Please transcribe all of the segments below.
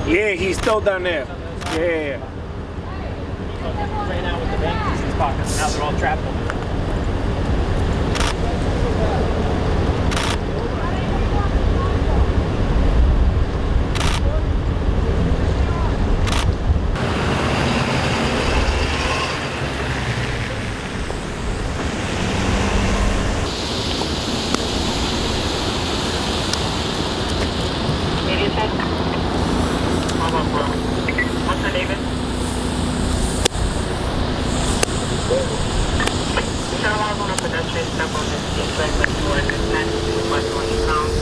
Yeah, he's still down there. Yeah. Ran out with the bank in his pockets, and now they're all trapped. What's the name? We shall allow one of pedestrian step on this district, but you understand what 20 pounds.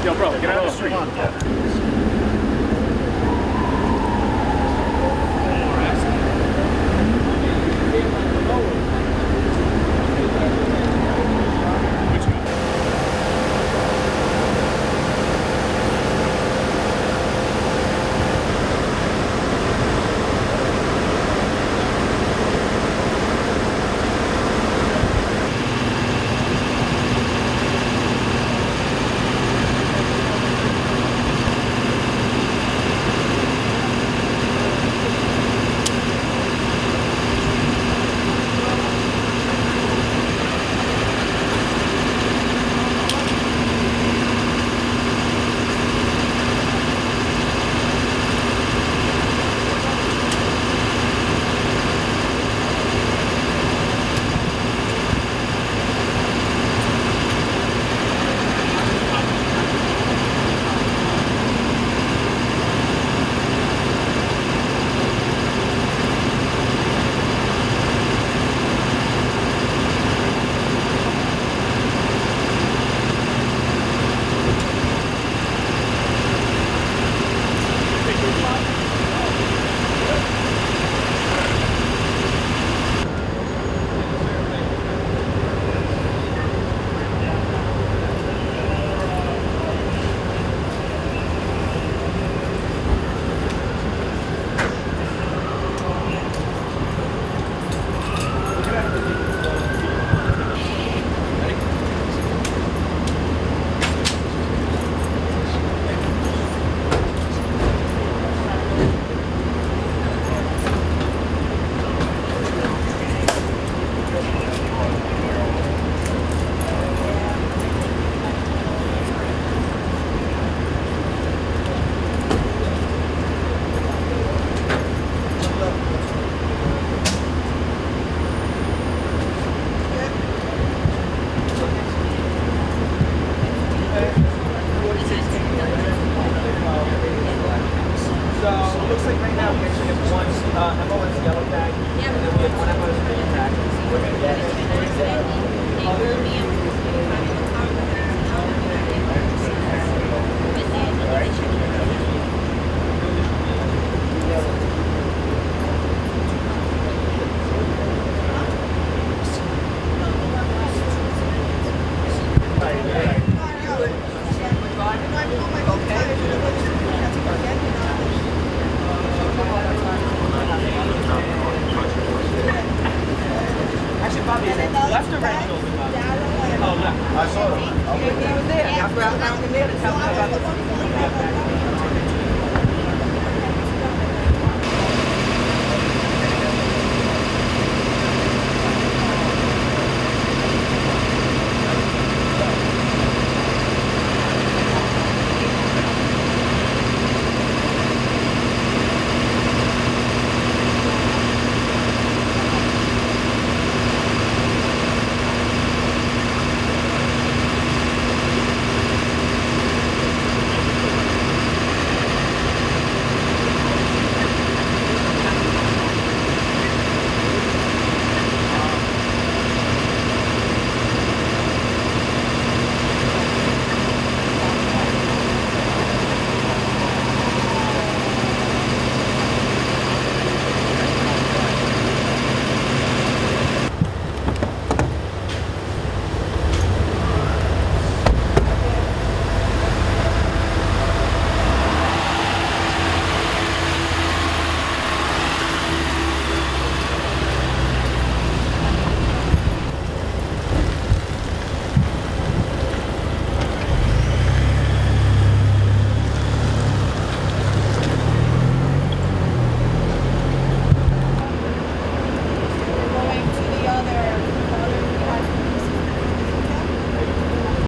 Yo, bro, get out of the street.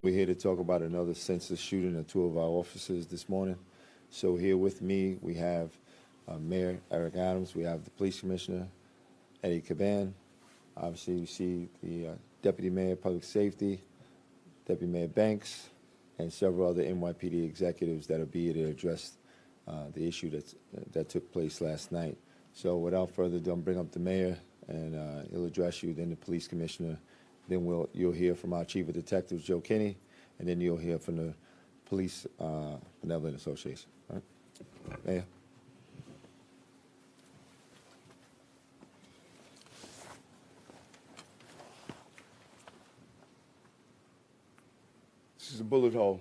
We're here to talk about another senseless shooting of two of our officers this morning. So here with me, we have Mayor Eric Adams. We have the Police Commissioner, Eddie Caban. Obviously, you see the Deputy Mayor of Public Safety, Deputy Mayor Banks, and several other NYPD executives that will be here to address the issue that took place last night. So without further ado, I'll bring up the Mayor, and he'll address you, then the Police Commissioner. Then you'll hear from our Chief of Detectives, Joe Kinney, and then you'll hear from the Police Benevolent Association. All right. Mayor. This is a bullet hole.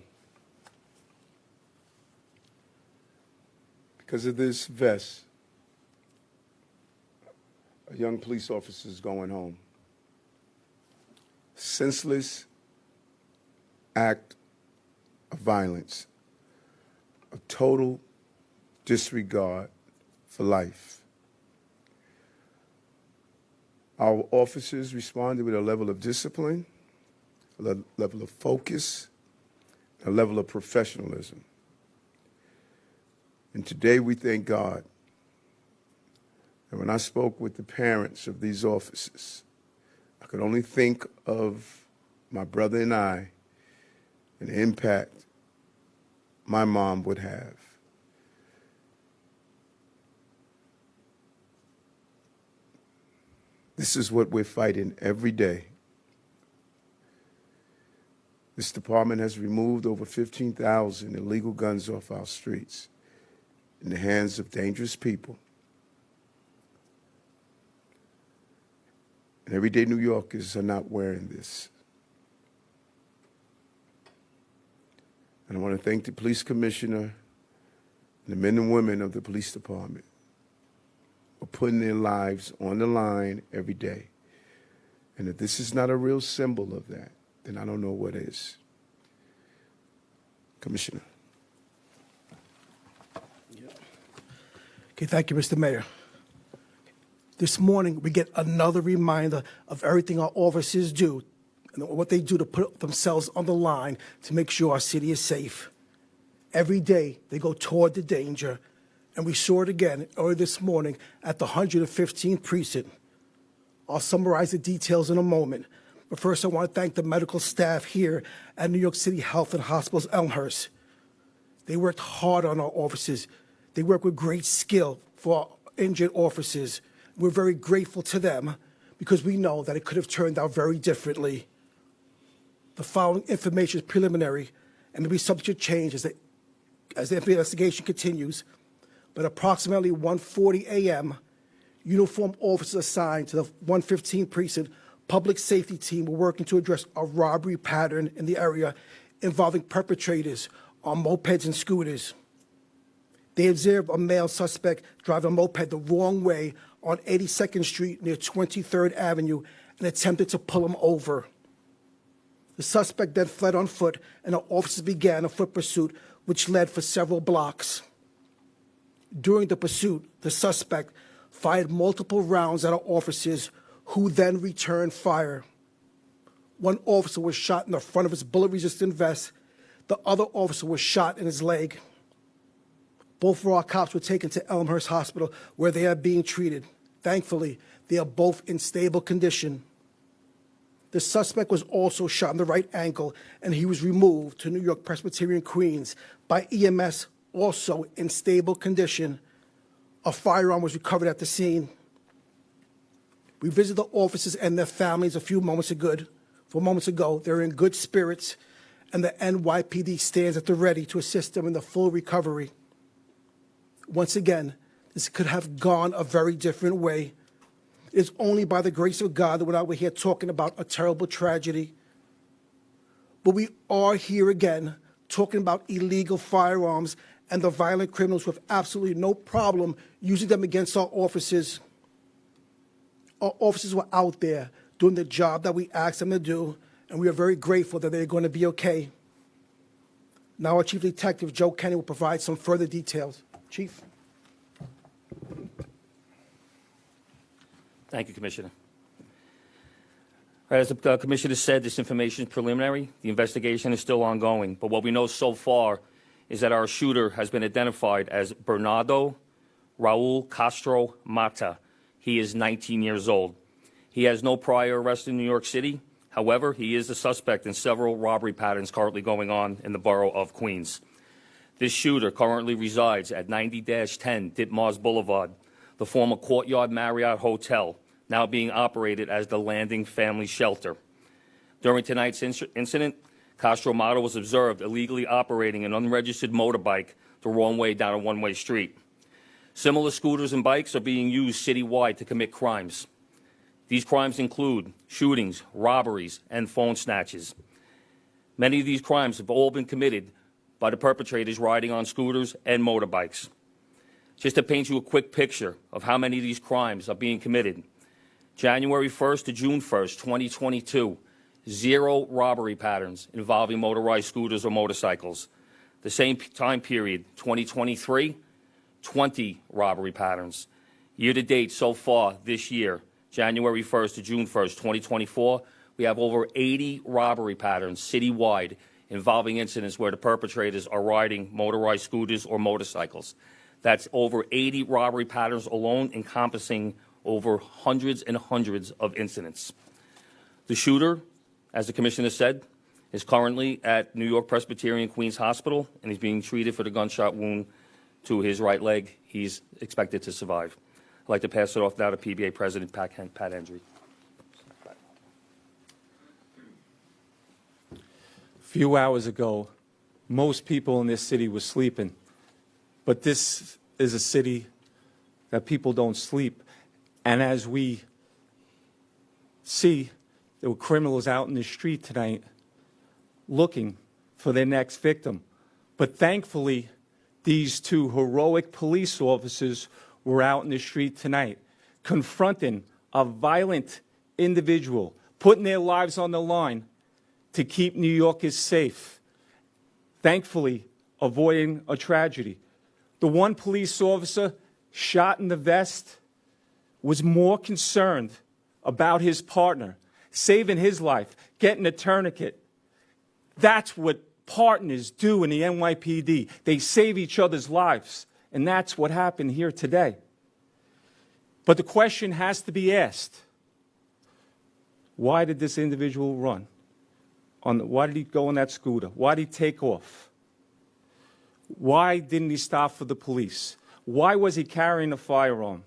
Because of this vest, a young police officer is going home. Senseless act of violence, a total disregard for life. Our officers responded with a level of discipline, a level of focus, a level of professionalism. And today we thank God. And when I spoke with the parents of these officers, I could only think of my brother and I and the impact my mom would have. This is what we're fighting every day. This department has removed over 15,000 illegal guns off our streets in the hands of dangerous people. And everyday New Yorkers are not wearing this. And I want to thank the police commissioner and the men and women of the police department for putting their lives on the line every day. And if this is not a real symbol of that, then I don't know what is. Commissioner. Okay, thank you, Mr. Mayor. This morning, we get another reminder of everything our officers do and what they do to put themselves on the line to make sure our city is safe. Every day, they go toward the danger, and we saw it again early this morning at the 115th Precinct. I'll summarize the details in a moment, but first I want to thank the medical staff here at New York City Health and Hospitals Elmhurst. They worked hard on our officers. They work with great skill for our injured officers. We're very grateful to them because we know that it could have turned out very differently. The following information is preliminary and may be subject to change as the investigation continues. But approximately 1:40 a.m., uniformed officers assigned to the 115th Precinct Public Safety Team were working to address a robbery pattern in the area involving perpetrators on mopeds and scooters. They observed a male suspect driving a moped the wrong way on 82nd Street near 23rd Avenue and attempted to pull him over. The suspect then fled on foot, and our officers began a foot pursuit, which led for several blocks. During the pursuit, the suspect fired multiple rounds at our officers, who then returned fire. One officer was shot in the front of his bullet-resistant vest. The other officer was shot in his leg. Both of our cops were taken to Elmhurst Hospital, where they are being treated. Thankfully, they are both in stable condition. The suspect was also shot in the right ankle, and he was removed to New York Presbyterian Queens by EMS, also in stable condition. A firearm was recovered at the scene. We visited the officers and their families a few moments ago. They're in good spirits, and the NYPD stands at the ready to assist them in the full recovery. Once again, this could have gone a very different way. It's only by the grace of God that we're not here talking about a terrible tragedy. But we are here again talking about illegal firearms and the violent criminals who have absolutely no problem using them against our officers. Our officers were out there doing the job that we asked them to do, and we are very grateful that they're going to be okay. Now our Chief Detective, Joe Kenny, will provide some further details. Chief. Thank you, Commissioner. As the Commissioner said, this information is preliminary. The investigation is still ongoing. But what we know so far is that our shooter has been identified as Bernardo Castro Mata. He is 19 years old. He has no prior arrest in New York City. However, he is the suspect in several robbery patterns currently going on in the borough of Queens. This shooter currently resides at 90-10 Ditmars Boulevard, the former Courtyard Marriott Hotel, now being operated as the Landing Family Shelter. During tonight's incident, Castro Mata was observed illegally operating an unregistered motorbike the wrong way down a one-way street. Similar scooters and bikes are being used citywide to commit crimes. These crimes include shootings, robberies, and phone snatches. Many of these crimes have all been committed by the perpetrators riding on scooters and motorbikes. Just to paint you a quick picture of how many of these crimes are being committed, January 1st to June 1st, 2022, 0 robbery patterns involving motorized scooters or motorcycles. The same time period, 2023, 20 robbery patterns. Year to date so far this year, January 1st to June 1st, 2024, we have over 80 robbery patterns citywide involving incidents where the perpetrators are riding motorized scooters or motorcycles. That's over 80 robbery patterns alone, encompassing over hundreds and hundreds of incidents. The shooter, as the Commissioner said, is currently at New York Presbyterian Queens Hospital, and he's being treated for the gunshot wound to his right leg. He's expected to survive. I'd like to pass it off now to PBA President Pat Hendry. A few hours ago, most people in this city were sleeping, but this is a city that people don't sleep. And as we see, there were criminals out in the street tonight looking for their next victim. But thankfully, these two heroic police officers were out in the street tonight, confronting a violent individual, putting their lives on the line to keep New Yorkers safe, thankfully avoiding a tragedy. The one police officer shot in the vest was more concerned about his partner, saving his life, getting a tourniquet. That's what partners do in the NYPD. They save each other's lives, and that's what happened here today. But the question has to be asked, why did this individual run? Why did he go on that scooter? Why did he take off? Why didn't he stop for the police? Why was he carrying a firearm?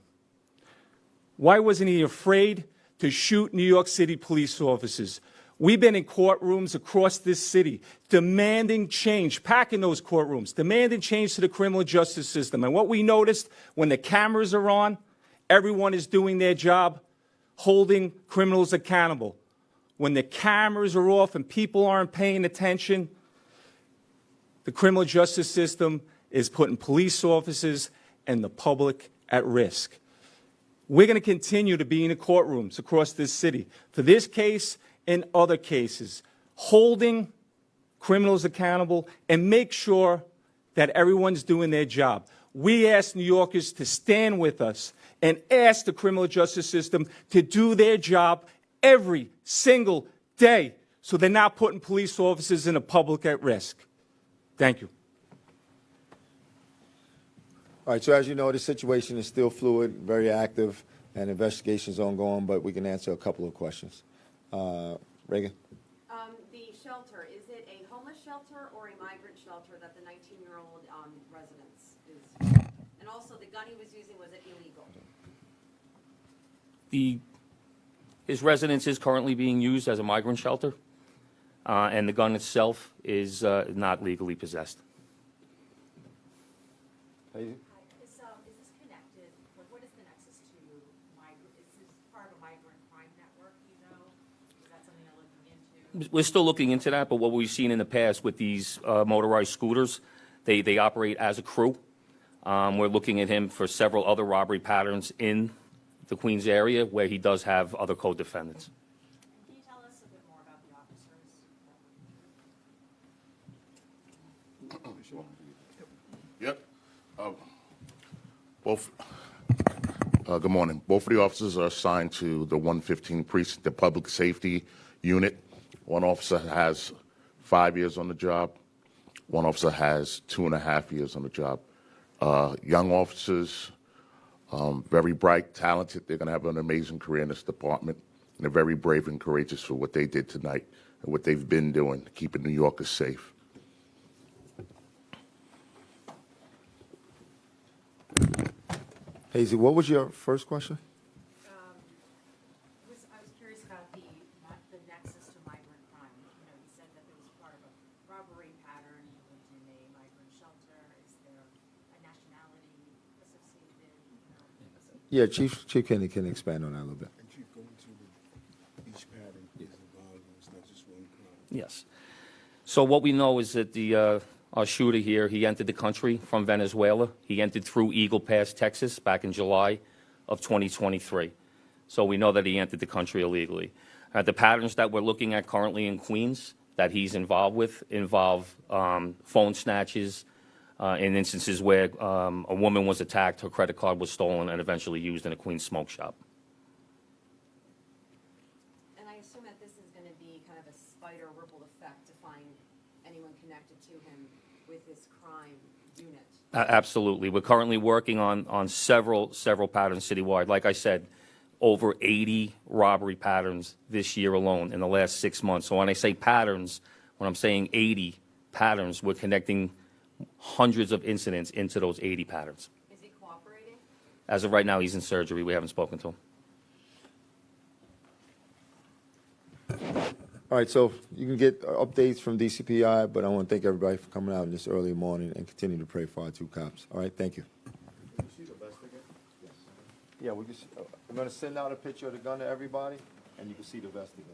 Why wasn't he afraid to shoot New York City police officers? We've been in courtrooms across this city demanding change, packing those courtrooms, demanding change to the criminal justice system. And what we noticed when the cameras are on, everyone is doing their job, holding criminals accountable. When the cameras are off and people aren't paying attention, the criminal justice system is putting police officers and the public at risk. We're going to continue to be in the courtrooms across this city for this case and other cases, holding criminals accountable and make sure that everyone's doing their job. We ask New Yorkers to stand with us and ask the criminal justice system to do their job every single day so they're not putting police officers and the public at risk. Thank you. All right, so as you know, the situation is still fluid, very active, and investigations ongoing, but we can answer a couple of questions. Reagan? The shelter, is it a homeless shelter or a migrant shelter that the 19-year-old residence is? And also, the gun he was using, was it illegal? His residence is currently being used as a migrant shelter, and the gun itself is not legally possessed. Hazy? Is this connected? What is the nexus to migrant? Is this part of a migrant crime network, you know? Is that something you're looking into? We're still looking into that, but what we've seen in the past with these motorized scooters, they operate as a crew. We're looking at him for several other robbery patterns in the Queens area where he does have other co-defendants. Can you tell us a bit more about the officers? Yep. Good morning. Both of the officers are assigned to the 115 Precinct, the public safety unit. One officer has 5 years on the job. One officer has 2.5 years on the job. Young officers, very bright, talented. They're going to have an amazing career in this department. And they're very brave and courageous for what they did tonight and what they've been doing, keeping New Yorkers safe. Hazy, what was your first question? I was curious about the nexus to migrant crime. You know, you said that there was part of a Yeah, Chief Kennedy can expand on that a little bit. And Chief, go into each pattern is involved, it's not just one crime. Yes. So what we know is that our shooter here, he entered the country from Venezuela. He entered through Eagle Pass, Texas, back in July of 2023. So we know that he entered the country illegally. The patterns that we're looking at currently in Queens that he's involved with involve phone snatches, in instances where a woman was attacked, her credit card was stolen, and eventually used in a Queens smoke shop. And I assume that this is going to be kind of a spider ripple effect to find anyone connected to him with this crime unit. Absolutely. We're currently working on several patterns citywide. Like I said, over 80 robbery patterns this year alone in the last 6 months. So when I say patterns, when I'm saying 80 patterns, we're connecting hundreds of incidents into those 80 patterns. Is he cooperating? As of right now, he's in surgery. We haven't spoken to him. All right, so you can get updates from DCPI, but I want to thank everybody for coming out in this early morning and continue to pray for our 2 cops. All right, thank you. Can you see the vest again? Yes. Yeah, I'm going to send out a picture of the gun to everybody, and you can see the vest again.